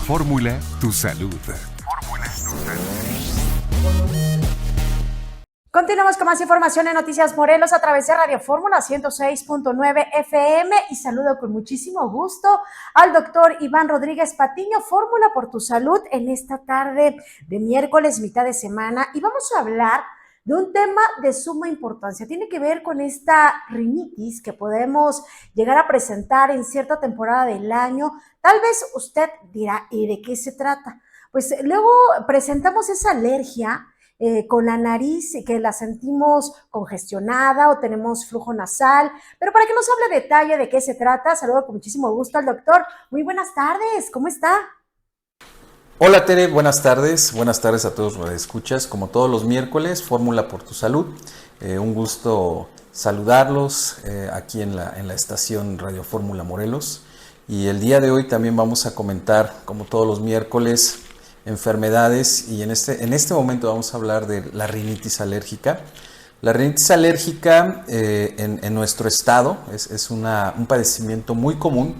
Fórmula Tu Salud. Continuamos con más información en Noticias Morelos a través de Radio Fórmula 106.9 FM y saludo con muchísimo gusto al doctor Iván Rodríguez Patiño, Fórmula por tu Salud, en esta tarde de miércoles, mitad de semana, y vamos a hablar de un tema de suma importancia. Tiene que ver con esta rinitis que podemos llegar a presentar en cierta temporada del año. Tal vez usted dirá, ¿y de qué se trata? Pues luego presentamos esa alergia con la nariz que la sentimos congestionada o tenemos flujo nasal, pero para que nos hable detalle de qué se trata, saludo con muchísimo gusto al doctor. Muy buenas tardes, ¿cómo está? Hola Tere, buenas tardes a todos los que escuchas, como todos los miércoles, Fórmula por tu Salud. Un gusto saludarlos aquí en la estación Radio Fórmula Morelos. Y el día de hoy también vamos a comentar, como todos los miércoles, enfermedades, y en este momento vamos a hablar de la rinitis alérgica. La rinitis alérgica en nuestro estado es un padecimiento muy común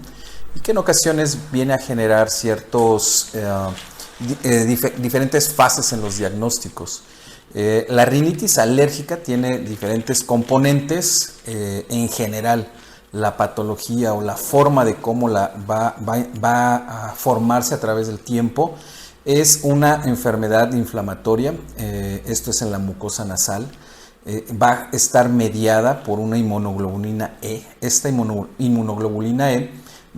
y que en ocasiones viene a generar ciertos diferentes fases en los diagnósticos. La rinitis alérgica tiene diferentes componentes. En general, la patología o la forma de cómo va a formarse a través del tiempo es una enfermedad inflamatoria. Esto es en la mucosa nasal. Va a estar mediada por una inmunoglobulina E. Esta inmunoglobulina E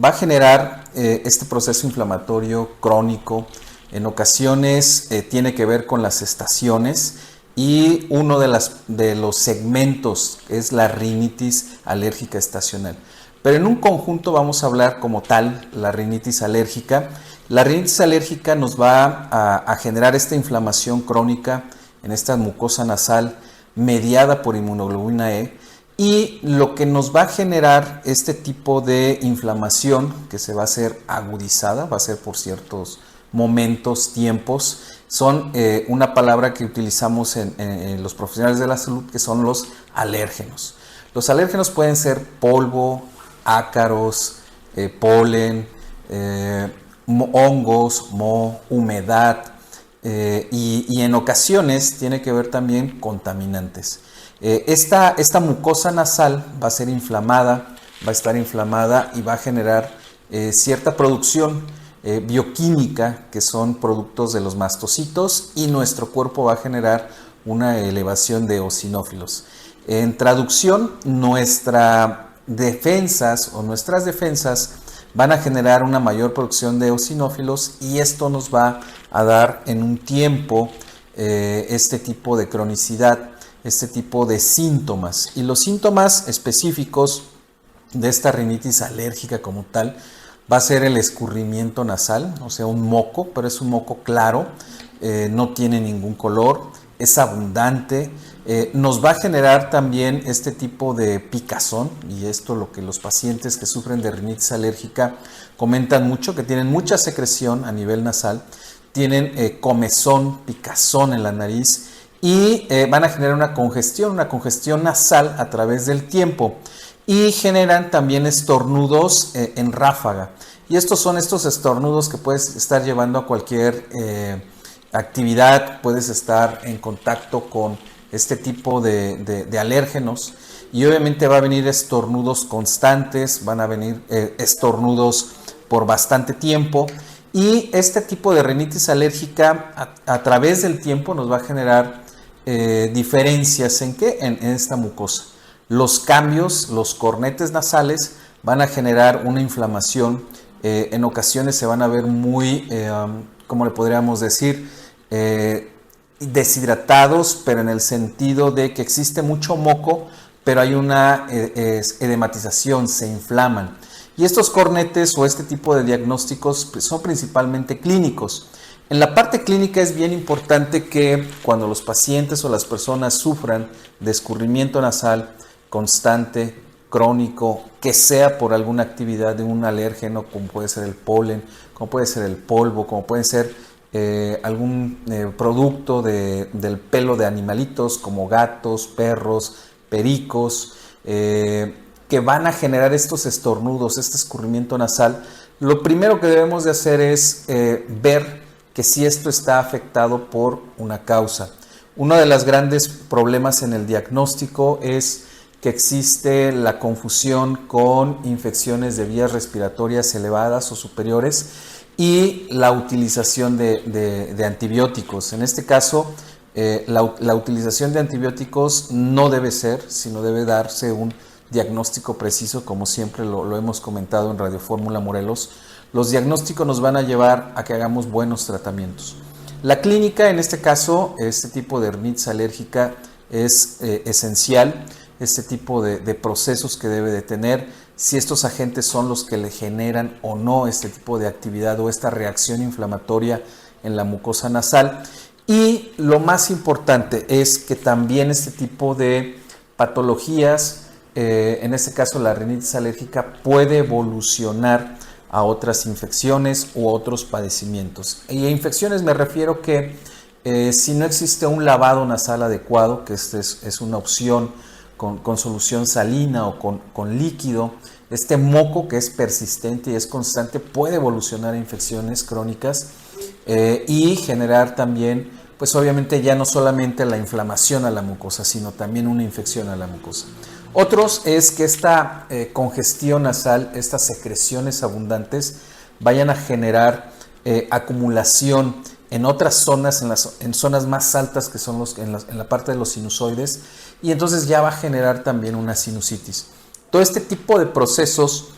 va a generar este proceso inflamatorio crónico. En ocasiones tiene que ver con las estaciones, y uno de los segmentos es la rinitis alérgica estacional. Pero en un conjunto vamos a hablar como tal la rinitis alérgica. La rinitis alérgica nos va a generar esta inflamación crónica en esta mucosa nasal mediada por inmunoglobulina E, y lo que nos va a generar este tipo de inflamación, que se va a ser agudizada, va a ser por ciertos momentos, tiempos, son una palabra que utilizamos en los profesionales de la salud, que son los alérgenos. Los alérgenos pueden ser polvo, ácaros, polen, hongos, moho, humedad, y en ocasiones tiene que ver también contaminantes. Esta mucosa nasal va a ser inflamada, va a estar inflamada y va a generar cierta producción bioquímica, que son productos de los mastocitos, y nuestro cuerpo va a generar una elevación de eosinófilos. En traducción, nuestras defensas van a generar una mayor producción de eosinófilos, y esto nos va a dar en un tiempo este tipo de cronicidad, este tipo de síntomas. Y los síntomas específicos de esta rinitis alérgica como tal va a ser el escurrimiento nasal, o sea, un moco, pero es un moco claro, no tiene ningún color, es abundante. Nos va a generar también este tipo de picazón, y esto lo que los pacientes que sufren de rinitis alérgica comentan mucho, que tienen mucha secreción a nivel nasal, tienen comezón, picazón en la nariz, y van a generar una congestión nasal a través del tiempo, y generan también estornudos en ráfaga. Y estos son estos estornudos que puedes estar llevando a cualquier actividad, puedes estar en contacto con este tipo de alérgenos, y obviamente va a venir estornudos constantes, van a venir estornudos por bastante tiempo, y este tipo de rinitis alérgica a través del tiempo nos va a generar diferencias en esta mucosa. Los cambios, los cornetes nasales van a generar una inflamación. En ocasiones se van a ver muy, ¿cómo le podríamos decir? Deshidratados, pero en el sentido de que existe mucho moco, pero hay una edematización, se inflaman. Y estos cornetes o este tipo de diagnósticos pues, son principalmente clínicos. En la parte clínica es bien importante que cuando los pacientes o las personas sufran de escurrimiento nasal constante, crónico, que sea por alguna actividad de un alérgeno, como puede ser el polen, como puede ser el polvo, como puede ser algún producto del pelo de animalitos como gatos, perros, pericos, que van a generar estos estornudos, este escurrimiento nasal, Lo primero que debemos de hacer es ver que si esto está afectado por una causa. Uno de los grandes problemas en el diagnóstico es que existe la confusión con infecciones de vías respiratorias elevadas o superiores y la utilización de antibióticos. En este caso, la utilización de antibióticos no debe ser, sino debe darse un diagnóstico preciso, como siempre lo hemos comentado en Radio Fórmula Morelos. Los diagnósticos nos van a llevar a que hagamos buenos tratamientos. La clínica, en este caso, este tipo de rinitis alérgica es esencial, este tipo de procesos que debe de tener, si estos agentes son los que le generan o no este tipo de actividad o esta reacción inflamatoria en la mucosa nasal. Y lo más importante es que también este tipo de patologías, en este caso la rinitis alérgica, puede evolucionar a otras infecciones u otros padecimientos. Y a infecciones me refiero que si no existe un lavado nasal adecuado, que esta es una opción con solución salina o con líquido, este moco que es persistente y es constante puede evolucionar a infecciones crónicas y generar también, pues obviamente ya no solamente la inflamación a la mucosa, sino también una infección a la mucosa. Otros es que esta congestión nasal, estas secreciones abundantes, vayan a generar acumulación en otras zonas, en zonas más altas que son en la parte de los sinusoides, y entonces ya va a generar también una sinusitis. Todo este tipo de procesos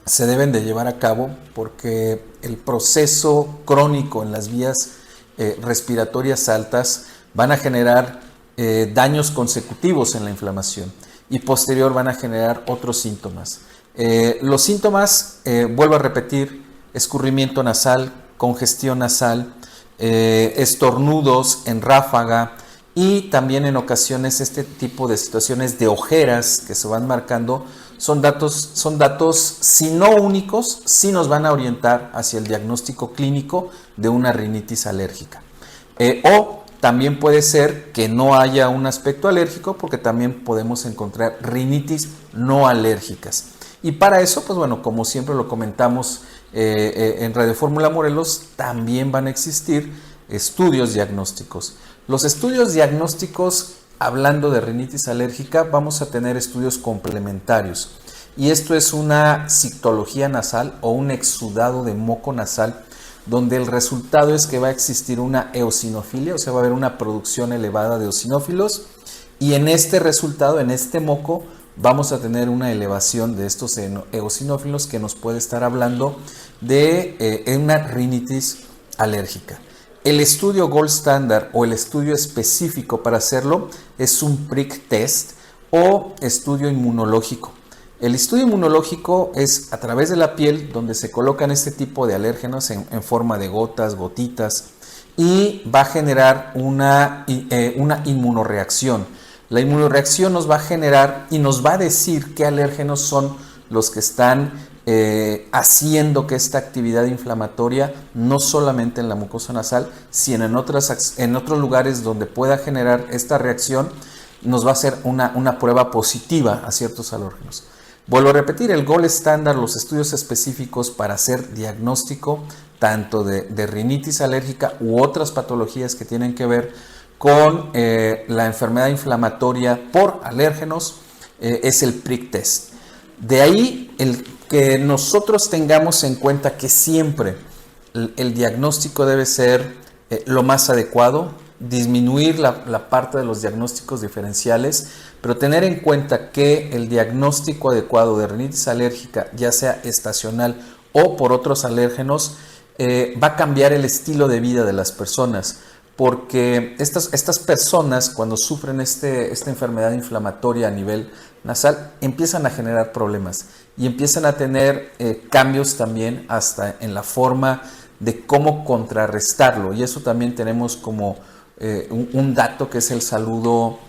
se deben de llevar a cabo porque el proceso crónico en las vías respiratorias altas van a generar daños consecutivos en la inflamación y posterior van a generar otros síntomas. Los síntomas, vuelvo a repetir, escurrimiento nasal, congestión nasal, estornudos en ráfaga y también en ocasiones este tipo de situaciones de ojeras que se van marcando son datos si no únicos, sí nos van a orientar hacia el diagnóstico clínico de una rinitis alérgica. O también puede ser que no haya un aspecto alérgico porque también podemos encontrar rinitis no alérgicas. Y para eso, pues bueno, como siempre lo comentamos en Radio Fórmula Morelos, también van a existir estudios diagnósticos. Los estudios diagnósticos, hablando de rinitis alérgica, vamos a tener estudios complementarios. Y esto es una citología nasal o un exudado de moco nasal, donde el resultado es que va a existir una eosinofilia, o sea, va a haber una producción elevada de eosinófilos, y en este resultado, en este moco, vamos a tener una elevación de estos eosinófilos que nos puede estar hablando de una rinitis alérgica. El estudio Gold Standard o el estudio específico para hacerlo es un prick test o estudio inmunológico. El estudio inmunológico es a través de la piel donde se colocan este tipo de alérgenos en forma de gotas, gotitas, y va a generar una inmunoreacción. La inmunoreacción nos va a generar y nos va a decir qué alérgenos son los que están haciendo que esta actividad inflamatoria, no solamente en la mucosa nasal, sino en otros lugares donde pueda generar esta reacción, nos va a hacer una prueba positiva a ciertos alérgenos. Vuelvo a repetir, el Gold Standard, los estudios específicos para hacer diagnóstico tanto de rinitis alérgica u otras patologías que tienen que ver con la enfermedad inflamatoria por alérgenos, es el prick test. De ahí el que nosotros tengamos en cuenta que siempre el diagnóstico debe ser lo más adecuado, disminuir la parte de los diagnósticos diferenciales, pero tener en cuenta que el diagnóstico adecuado de rinitis alérgica, ya sea estacional o por otros alérgenos, va a cambiar el estilo de vida de las personas, porque estas personas cuando sufren esta enfermedad inflamatoria a nivel nasal empiezan a generar problemas y empiezan a tener cambios también hasta en la forma de cómo contrarrestarlo, y eso también tenemos como un dato que es el saludo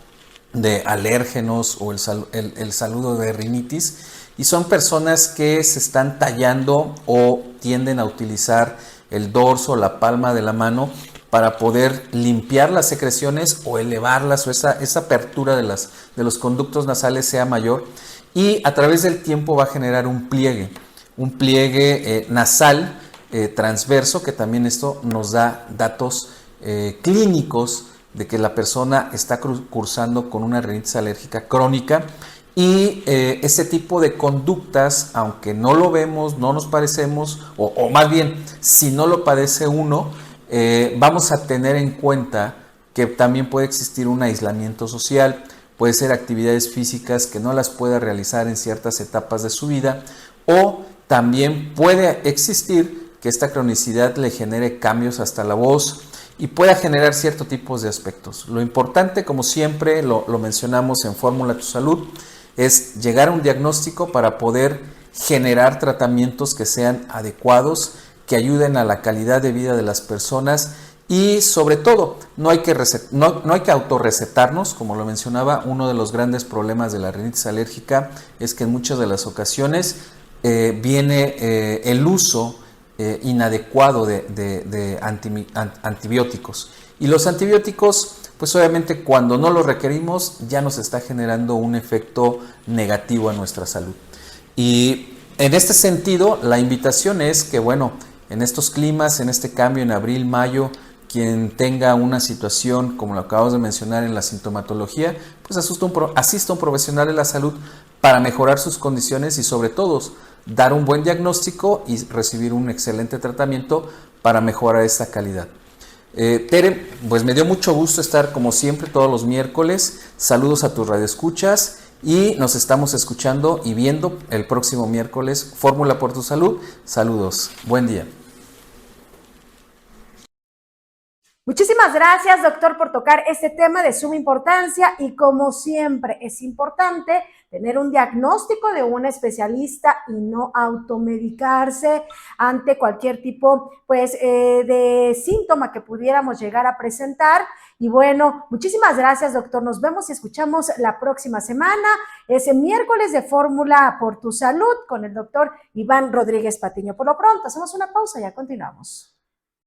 de alérgenos o el saludo de rinitis, y son personas que se están tallando o tienden a utilizar el dorso, la palma de la mano para poder limpiar las secreciones o elevarlas, o esa apertura de los conductos nasales sea mayor, y a través del tiempo va a generar un un pliegue nasal transverso, que también esto nos da datos clínicos de que la persona está cursando con una rinitis alérgica crónica. Y ese tipo de conductas, aunque no lo vemos, no nos parecemos, o más bien, si no lo padece uno, vamos a tener en cuenta que también puede existir un aislamiento social, puede ser actividades físicas que no las pueda realizar en ciertas etapas de su vida, o también puede existir que esta cronicidad le genere cambios hasta la voz y pueda generar ciertos tipos de aspectos. Lo importante, como siempre lo mencionamos en Fórmula Tu Salud, es llegar a un diagnóstico para poder generar tratamientos que sean adecuados, que ayuden a la calidad de vida de las personas y sobre todo no hay que autorrecetarnos, como lo mencionaba. Uno de los grandes problemas de la rinitis alérgica es que en muchas de las ocasiones viene el uso inadecuado de antibióticos, y los antibióticos, pues obviamente cuando no los requerimos ya nos está generando un efecto negativo a nuestra salud. Y en este sentido, la invitación es que, bueno, en estos climas, en este cambio en abril, mayo, quien tenga una situación como lo acabamos de mencionar en la sintomatología, pues asista a un profesional de la salud para mejorar sus condiciones y sobre todo dar un buen diagnóstico y recibir un excelente tratamiento para mejorar esta calidad. Tere, pues me dio mucho gusto estar como siempre todos los miércoles. Saludos a tus radioescuchas y nos estamos escuchando y viendo el próximo miércoles. Fórmula por tu salud. Saludos. Buen día. Muchísimas gracias, doctor, por tocar este tema de suma importancia y como siempre es importante tener un diagnóstico de un especialista y no automedicarse ante cualquier tipo de síntoma que pudiéramos llegar a presentar. Y bueno, muchísimas gracias, doctor. Nos vemos y escuchamos la próxima semana, ese miércoles de Fórmula por tu Salud con el doctor Iván Rodríguez Patiño. Por lo pronto, hacemos una pausa y ya continuamos.